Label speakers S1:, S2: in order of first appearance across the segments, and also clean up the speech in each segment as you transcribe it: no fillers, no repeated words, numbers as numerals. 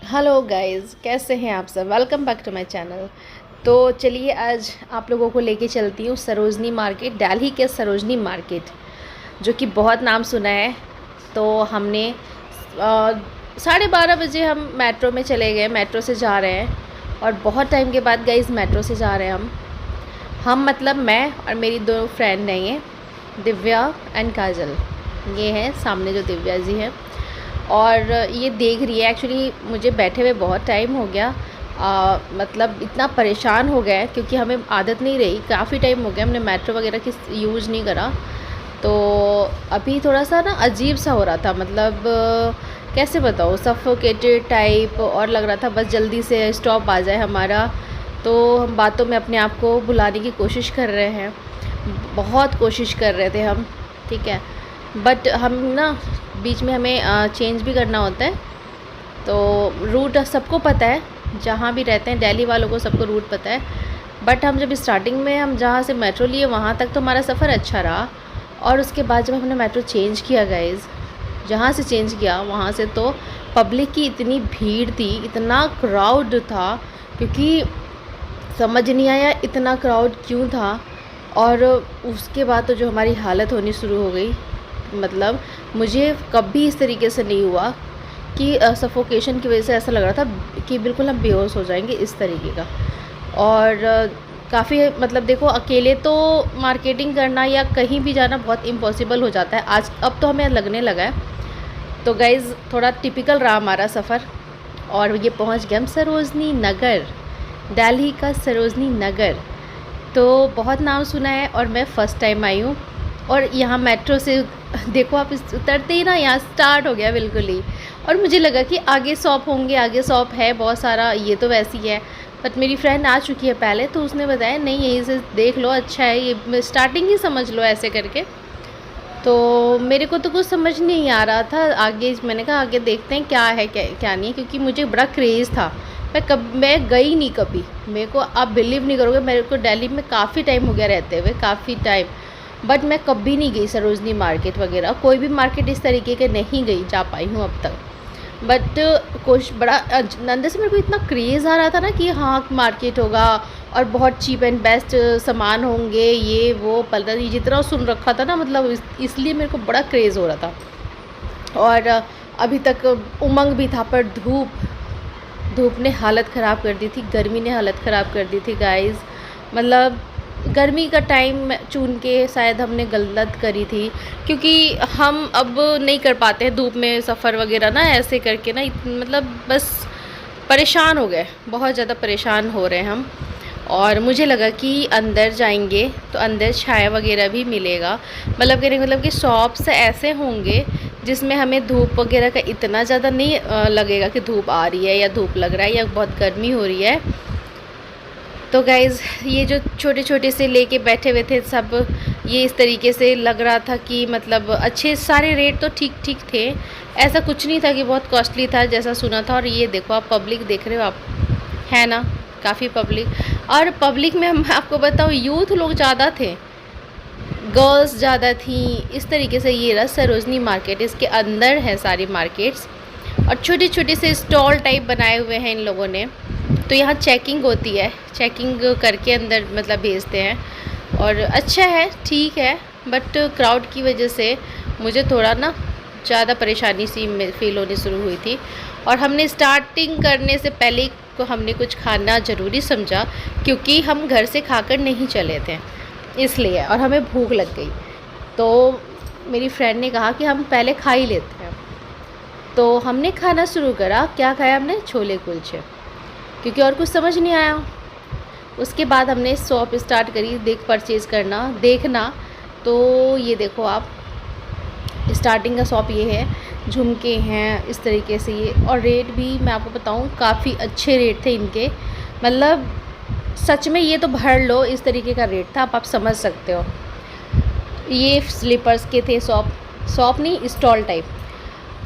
S1: Hello guys, कैसे हैं आप सब। Welcome back to my channel. तो चलिए आज आप लोगों को लेके चलती हूँ सरोजनी मार्केट, दिल्ली के सरोजनी मार्केट, जो कि बहुत नाम सुना है। तो हमने 12:30 बजे हम मेट्रो में चले गए, मेट्रो से जा रहे हैं और बहुत टाइम के बाद गाइस मेट्रो से जा रहे हैं हम मतलब मैं और मेरी दो फ्रेंड हैं, ये दिव्या एंड काजल। ये हैं सामने जो दिव्या जी हैं और ये देख रही है। एक्चुअली मुझे बैठे हुए बहुत टाइम हो गया, मतलब इतना परेशान हो गया है क्योंकि हमें आदत नहीं रही, काफ़ी टाइम हो गया हमने मेट्रो वगैरह की यूज़ नहीं करा। तो अभी थोड़ा सा ना अजीब सा हो रहा था, मतलब कैसे बताऊँ, सफोकेटेड टाइप, और लग रहा था बस जल्दी से स्टॉप आ जाए हमारा। तो हम बातों में अपने आप को भुलाने की कोशिश कर रहे हैं, बहुत कोशिश कर रहे थे हम, ठीक है। बट हम ना बीच में हमें चेंज भी करना होता है। तो रूट सबको पता है, जहाँ भी रहते हैं दिल्ली वालों को सबको रूट पता है। बट हम जब स्टार्टिंग में हम जहाँ से मेट्रो लिए वहाँ तक तो हमारा सफ़र अच्छा रहा, और उसके बाद जब हमने मेट्रो चेंज किया गाइज़, जहाँ से चेंज किया वहाँ से तो पब्लिक की इतनी भीड़ थी, इतना क्राउड था, क्योंकि समझ नहीं आया इतना क्राउड क्यों था। और उसके बाद तो जो हमारी हालत होनी शुरू हो गई, मतलब मुझे कभी इस तरीके से नहीं हुआ कि सफोकेशन की वजह से ऐसा लग रहा था कि बिल्कुल हम बेहोश हो जाएंगे, इस तरीके का। और काफ़ी मतलब देखो, अकेले तो मार्केटिंग करना या कहीं भी जाना बहुत इम्पॉसिबल हो जाता है आज, अब तो हमें लगने लगा है। तो गाइज़ थोड़ा टिपिकल रहा हमारा सफ़र, और ये पहुंच गए हम सरोजनी नगर, दिल्ली का सरोजनी नगर। तो बहुत नाम सुना है और मैं फ़र्स्ट टाइम आई हूँ। और यहाँ मेट्रो से देखो आप, उतरते ही ना यहाँ स्टार्ट हो गया बिल्कुल ही। और मुझे लगा कि आगे शॉप होंगे, आगे शॉप है बहुत सारा, ये तो वैसी है। बट मेरी फ्रेंड आ चुकी है पहले, तो उसने बताया नहीं यहीं से देख लो, अच्छा है, ये स्टार्टिंग ही समझ लो ऐसे करके। तो मेरे को तो कुछ समझ नहीं आ रहा था आगे, मैंने कहा आगे देखते हैं क्या है क्या नहीं है, क्योंकि मुझे बड़ा क्रेज़ था। मैं गई नहीं कभी, मेरे को आप बिलीव नहीं करोगे, मेरे को दिल्ली में काफ़ी टाइम हो गया रहते हुए, काफ़ी टाइम, बट मैं कभी नहीं गई सरोजनी मार्केट वगैरह, कोई भी मार्केट इस तरीके के नहीं गई, जा पाई हूँ अब तक। बट कुछ बड़ा अंदर से मेरे को इतना क्रेज़ आ रहा था ना कि हाँ मार्केट होगा और बहुत चीप एंड बेस्ट सामान होंगे, ये वो पता नहीं, जितना सुन रखा था ना, मतलब इसलिए मेरे को बड़ा क्रेज़ हो रहा था। और अभी तक उमंग भी था, पर धूप ने हालत ख़राब कर दी थी, गर्मी ने हालत ख़राब कर दी थी गाइज़। मतलब गर्मी का टाइम चुन के शायद हमने गलत करी थी, क्योंकि हम अब नहीं कर पाते हैं धूप में सफ़र वगैरह ना, ऐसे करके ना मतलब बस परेशान हो गए, बहुत ज़्यादा परेशान हो रहे हैं हम। और मुझे लगा कि अंदर जाएंगे तो अंदर छाया वगैरह भी मिलेगा, मतलब कहने का मतलब कि शॉप्स ऐसे होंगे जिसमें हमें धूप वगैरह का इतना ज़्यादा नहीं लगेगा कि धूप आ रही है या धूप लग रहा है या बहुत गर्मी हो रही है। तो गाइज़ ये जो छोटे छोटे से लेके बैठे हुए थे सब, ये इस तरीके से लग रहा था कि मतलब अच्छे, सारे रेट तो ठीक ठीक थे, ऐसा कुछ नहीं था कि बहुत कॉस्टली था जैसा सुना था। और ये देखो आप पब्लिक देख रहे हो आप, है ना, काफ़ी पब्लिक। और पब्लिक में हम आपको बताऊँ, यूथ लोग ज़्यादा थे, गर्ल्स ज़्यादा थी, इस तरीके से। ये रहा सरोजनी मार्केट, इसके अंदर है सारी मार्केट्स, और छोटे छोटे से स्टॉल टाइप बनाए हुए हैं इन लोगों ने। तो यहाँ चेकिंग होती है, चेकिंग करके अंदर मतलब भेजते हैं, और अच्छा है, ठीक है। बट क्राउड की वजह से मुझे थोड़ा ना ज़्यादा परेशानी सी फील होनी शुरू हुई थी। और हमने स्टार्टिंग करने से पहले को हमने कुछ खाना ज़रूरी समझा, क्योंकि हम घर से खाकर नहीं चले थे इसलिए, और हमें भूख लग गई। तो मेरी फ्रेंड ने कहा कि हम पहले खा ही लेते हैं, तो हमने खाना शुरू करा। क्या खाया हमने? छोले कुलचे, क्योंकि और कुछ समझ नहीं आया। उसके बाद हमने शॉप स्टार्ट करी, परचेज़ करना, देखना। तो ये देखो आप, स्टार्टिंग का शॉप ये है, झुमके हैं इस तरीके से ये, और रेट भी मैं आपको बताऊं काफ़ी अच्छे रेट थे इनके, मतलब सच में ये तो भर लो इस तरीके का रेट था, आप समझ सकते हो। ये स्लीपर्स के थे, शॉप नहीं, स्टॉल टाइप।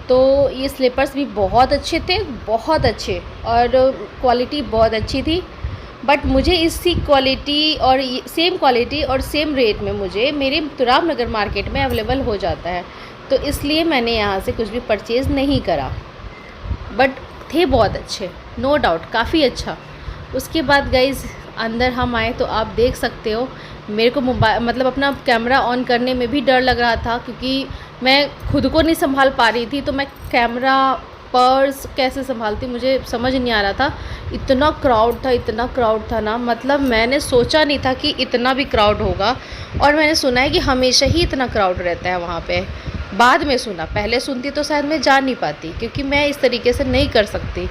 S1: तो ये स्लीपर्स भी बहुत अच्छे थे, बहुत अच्छे, और क्वालिटी बहुत अच्छी थी। बट मुझे इसी क्वालिटी और सेम क्वालिटी और सेम रेट में मुझे मेरे तुराब नगर मार्केट में अवेलेबल हो जाता है, तो इसलिए मैंने यहाँ से कुछ भी परचेज़ नहीं करा। बट थे बहुत अच्छे, नो डाउट, काफ़ी अच्छा। उसके बाद गाइज़ अंदर हम आए तो आप देख सकते हो मेरे को मोबाइल मतलब अपना कैमरा ऑन करने में भी डर लग रहा था, क्योंकि मैं खुद को नहीं संभाल पा रही थी, तो मैं कैमरा पर्स कैसे संभालती मुझे समझ नहीं आ रहा था। इतना क्राउड था, इतना क्राउड था ना, मतलब मैंने सोचा नहीं था कि इतना भी क्राउड होगा। और मैंने सुना है कि हमेशा ही इतना क्राउड रहता है वहाँ पे। बाद में सुना, पहले सुनती तो शायद मैं जा नहीं पाती, क्योंकि मैं इस तरीके से नहीं कर सकती।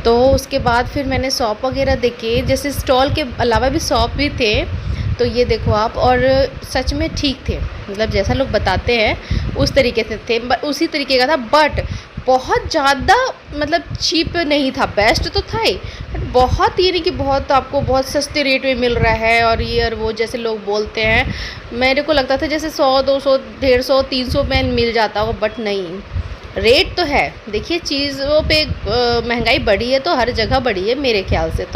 S1: तो उसके बाद फिर मैंने शॉप वगैरह देखे, जैसे स्टॉल के अलावा भी शॉप भी थे, तो ये देखो आप। और सच में ठीक थे, मतलब जैसा लोग बताते हैं उस तरीके से थे, उसी तरीके का था। बट बहुत ज़्यादा मतलब चीप नहीं था, बेस्ट तो था ही, बट बहुत ये नहीं कि बहुत आपको बहुत सस्ते रेट में मिल रहा है और ये और वो जैसे लोग बोलते हैं। मेरे को लगता था जैसे 100 200 150 300 में मिल जाता होगा, बट नहीं, रेट तो है। देखिए चीज़ों पे महंगाई बढ़ी है तो हर जगह बढ़ी है मेरे ख्याल से।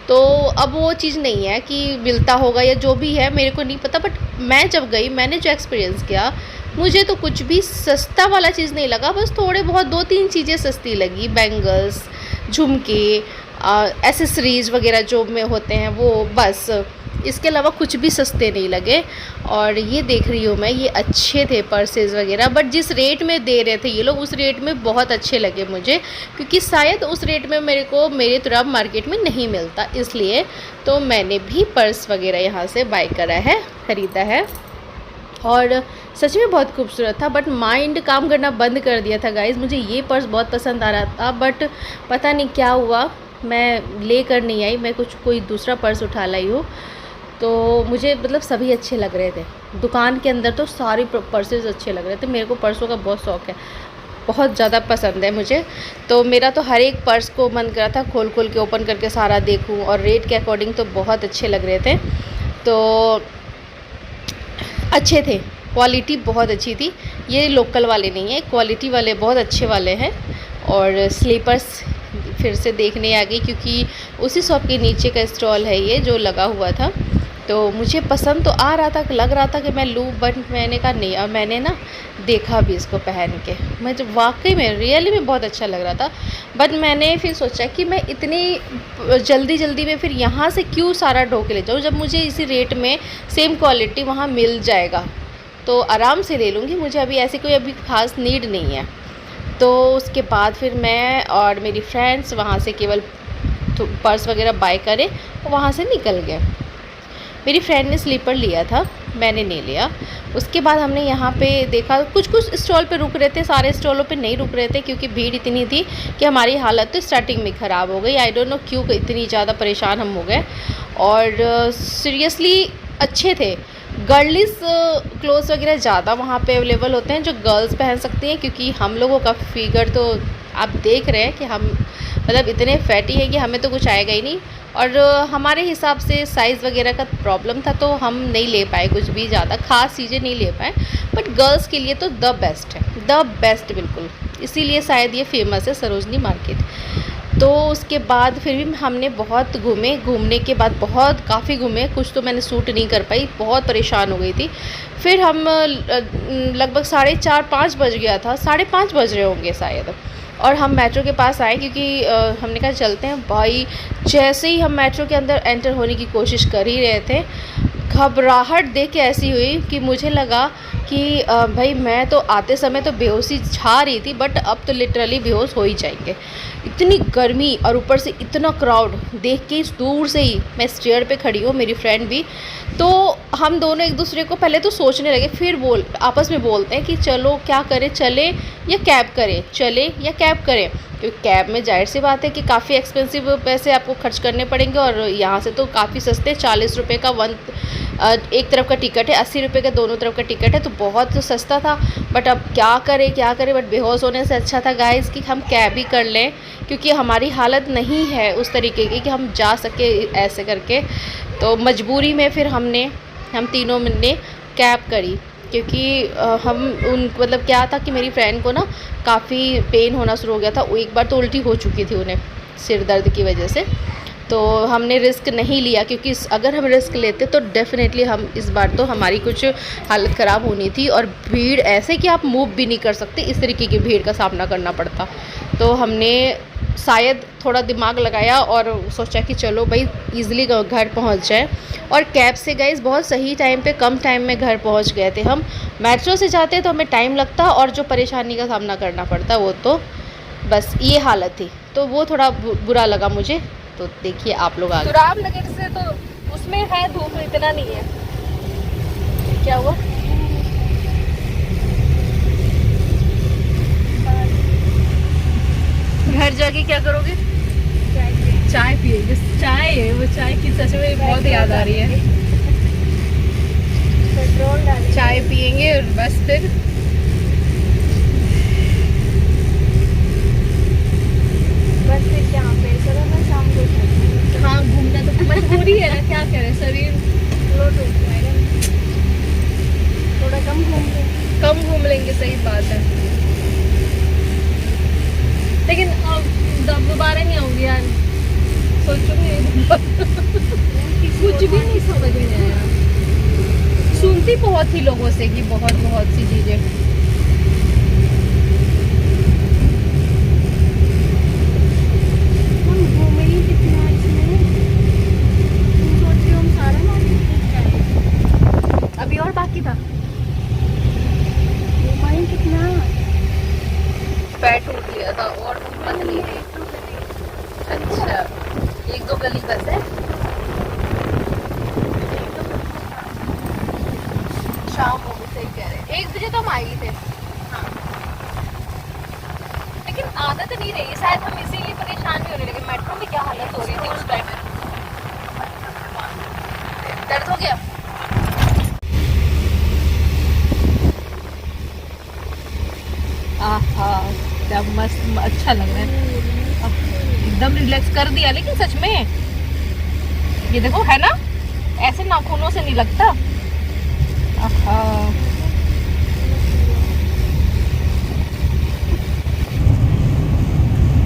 S1: तो अब वो चीज़ नहीं है कि मिलता होगा या जो भी है, मेरे को नहीं पता। बट मैं जब गई, मैंने जो एक्सपीरियंस किया, मुझे तो कुछ भी सस्ता वाला चीज़ नहीं लगा। बस थोड़े बहुत 2-3 चीज़ें सस्ती लगी, बैंगल्स, झुमके, एसेसरीज़ वगैरह जो में होते हैं वो, बस। इसके अलावा कुछ भी सस्ते नहीं लगे। और ये देख रही हूँ मैं, ये अच्छे थे पर्सेज़ वगैरह, बट जिस रेट में दे रहे थे ये लोग, उस रेट में बहुत अच्छे लगे मुझे, क्योंकि शायद उस रेट में मेरे को मेरे तरफ मार्केट में नहीं मिलता, इसलिए तो मैंने भी पर्स वगैरह यहाँ से बाय करा है, ख़रीदा है। और सच में बहुत खूबसूरत था, बट माइंड काम करना बंद कर दिया था गाइज़। मुझे ये पर्स बहुत पसंद आ रहा था, बट पता नहीं क्या हुआ, मैं ले कर नहीं आई, मैं कोई दूसरा पर्स उठा लाई हूँ। तो मुझे मतलब सभी अच्छे लग रहे थे, दुकान के अंदर तो सारे पर्सेस अच्छे लग रहे थे। मेरे को पर्सों का बहुत शौक़ है, बहुत ज़्यादा पसंद है मुझे। तो मेरा तो हर एक पर्स को मन करा था खोल के ओपन करके सारा देखूं, और रेट के अकॉर्डिंग तो बहुत अच्छे लग रहे थे। तो अच्छे थे, क्वालिटी बहुत अच्छी थी। ये लोकल वाले नहीं है, क्वालिटी वाले बहुत अच्छे वाले हैं। और स्लीपर्स फिर से देखने आ गई, क्योंकि उसी शॉप के नीचे का स्टॉल है ये जो लगा हुआ था। तो मुझे पसंद तो आ रहा था, लग रहा था कि मैं लूँ, बट मैंने कहा नहीं। और मैंने ना देखा भी इसको पहन के, मैं जब वाकई में रियली में बहुत अच्छा लग रहा था। बट मैंने फिर सोचा कि मैं इतनी जल्दी में फिर यहाँ से क्यों सारा ढो के ले जाऊँ, जब मुझे इसी रेट में सेम क्वालिटी वहाँ मिल जाएगा तो आराम से ले लूँगी। मुझे अभी ऐसी कोई अभी ख़ास नीड नहीं है। तो उसके बाद फिर मैं और मेरी फ्रेंड्स वहाँ से केवल पर्स वगैरह बाय करें और वहाँ से निकल गए। मेरी फ्रेंड ने स्लीपर लिया था, मैंने नहीं लिया। उसके बाद हमने यहाँ पे देखा, कुछ स्टॉल पे रुक रहे थे, सारे स्टॉलों पे नहीं रुक रहे थे, क्योंकि भीड़ इतनी थी कि हमारी हालत तो स्टार्टिंग में ख़राब हो गई। आई डोंट नो क्यों इतनी ज़्यादा परेशान हम हो गए। और सीरियसली अच्छे थे। गर्लिस क्लोथ्स वगैरह ज़्यादा वहाँ पे अवेलेबल होते हैं जो गर्ल्स पहन सकती हैं, क्योंकि हम लोगों का फिगर तो आप देख रहे हैं कि हम मतलब इतने फैटी हैं कि हमें तो कुछ आएगा ही नहीं। और हमारे हिसाब से साइज़ वगैरह का प्रॉब्लम था, तो हम नहीं ले पाए कुछ भी ज़्यादा ख़ास चीज़ें नहीं ले पाए। बट गर्ल्स के लिए तो द बेस्ट है, द बेस्ट बिल्कुल, इसीलिए शायद ये फेमस है सरोजनी मार्केट। तो उसके बाद फिर भी हमने बहुत घूमने के बाद काफ़ी घूमे, कुछ तो मैंने सूट नहीं कर पाई, बहुत परेशान हो गई थी। फिर हम लगभग 4:30-5 बज गया था, 5:30 बज रहे होंगे शायद, और हम मेट्रो के पास आए, क्योंकि हमने कहा चलते हैं भाई। जैसे ही हम मेट्रो के अंदर एंटर होने की कोशिश कर ही रहे थे, घबराहट देख के ऐसी हुई कि मुझे लगा कि भाई मैं तो आते समय तो बेहोशी छा रही थी, बट अब तो लिटरली बेहोश हो ही जाएंगे। इतनी गर्मी और ऊपर से इतना क्राउड देख के दूर से ही मैं स्टेयर पे खड़ी हूँ, मेरी फ्रेंड भी। तो हम दोनों एक दूसरे को पहले तो सोचने लगे, फिर आपस में बोलते हैं कि चलो क्या करें, चले या कैब करें, चले या कैब करें। क्योंकि कैब में जाहिर सी बात है कि काफ़ी एक्सपेंसिव पैसे आपको खर्च करने पड़ेंगे, और यहाँ से तो काफ़ी सस्ते, 40 रुपये का एक तरफ का टिकट है, 80 रुपये का दोनों तरफ का टिकट है, तो बहुत तो सस्ता था। बट अब क्या करें, बट बेहोश होने से अच्छा था गाइस कि हम कैब ही कर लें, क्योंकि हमारी हालत नहीं है उस तरीके की कि हम जा सके ऐसे करके। तो मजबूरी में फिर हम तीनों ने कैब करी, क्योंकि मतलब क्या था कि मेरी फ्रेंड को ना काफ़ी पेन होना शुरू हो गया था। एक बार तो उल्टी हो चुकी थी उन्हें सिर दर्द की वजह से। तो हमने रिस्क नहीं लिया, क्योंकि अगर हम रिस्क लेते तो डेफ़िनेटली हम इस बार तो हमारी कुछ हालत ख़राब होनी थी। और भीड़ ऐसे कि आप मूव भी नहीं कर सकते, इस तरीके की भीड़ का सामना करना पड़ता। तो हमने शायद थोड़ा दिमाग लगाया और सोचा कि चलो भाई इजीली घर पहुंच जाए। और कैब से गाइस बहुत सही टाइम पे, कम टाइम में घर पहुंच गए थे हम। मेट्रो से जाते तो हमें टाइम लगता और जो परेशानी का सामना करना पड़ता, वो तो बस ये हालत थी, तो वो थोड़ा बुरा लगा मुझे। तो देखिए आप लोग आगे।
S2: तो रामनगर से तो उसमें है धूप, इतना नहीं है। क्या हुआ?
S1: घर जाके क्या करोगे?
S2: चाय पिएंगे। चाय है वो, चाय की सच में बहुत याद आ रही है। पेट्रोल डालेंगे, चाय पिएंगे और बस फिर क्या पे चलो ना शाम को। हाँ घूमना तो मजबूरी है ना, क्या करें, शरीर लोट हो जाएगा। थोड़ा कम घूम लेंगे, सही बात है। लेकिन अब दोबारा नहीं आऊंगी यार, सोचूंगी। कुछ भी नहीं समझ में आया। सुनती बहुत ही लोगों से कि बहुत सी चीजें। अभी और बाकी था। कितना पैर टूट लिया था और पतली थी। अच्छा, 1-2 गली बस है। शाम हो गई, सही कह रहे। 1 बजे तो हम आए ही थे। हाँ। लेकिन आदत नहीं रही शायद, हम इसीलिए परेशान भी होने लगे। मेट्रो में क्या हालत हो रही थी उस टाइम में। दर्द हो गया। आहा, क्या मस्त, अच्छा लग रहा है, एकदम रिलैक्स कर दिया। लेकिन सच में ये देखो, है ना, ऐसे नाखूनों से नहीं लगता। आहा,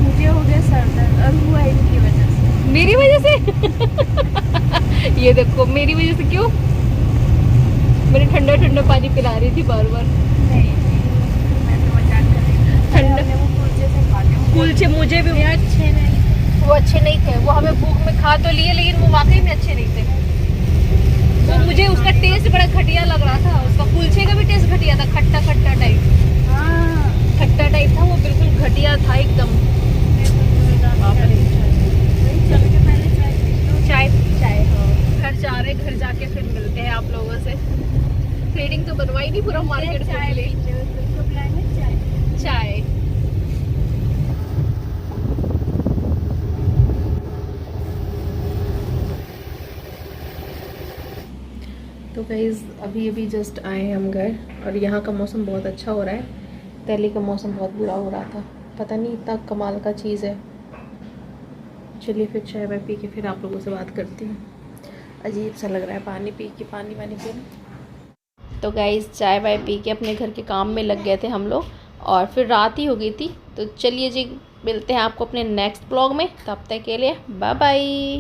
S2: मुझे हो गया सर दर्द, और हुआ इनकी वजह से, मेरी वजह से। ये देखो, मेरी वजह से क्यों? मैंने ठंडा ठंडा पानी पिला रही थी बार बार। कुलचे मुझे भी अच्छे नहीं, वो अच्छे नहीं थे। वो हमें भूख में खा तो लिए, लेकिन वो वाकई में अच्छे नहीं थे। वो मुझे उसका टेस्ट बड़ा घटिया लग रहा था। उसका कुलचे का भी टेस्ट घटिया था, खट्टा खट्टा टाइप। खट्टा टाइप था वो, बिल्कुल घटिया था एकदम। चाय घर जा रहे, घर जाके फिर मिलते हैं आप लोगों से। थ्रेडिंग तो बनवाई नहीं, पूरा मार्केट घूम ले। चाय तो गाइज़ अभी जस्ट आए हैं हम घर, और यहाँ का मौसम बहुत अच्छा हो रहा है। दिल्ली का मौसम बहुत बुरा हो रहा था, पता नहीं इतना कमाल का चीज़ है। चलिए फिर चाय वाय पी के फिर आप लोगों से बात करती हूँ। अजीब सा लग रहा है पानी पी के, पानी वानी पी। तो गाइज़ चाय वाय पी के अपने घर के काम में लग गए थे हम लोग, और फिर रात ही हो गई थी। तो चलिए जी, मिलते हैं आपको अपने नेक्स्ट ब्लॉग में। तब तक के लिए बाय बाय।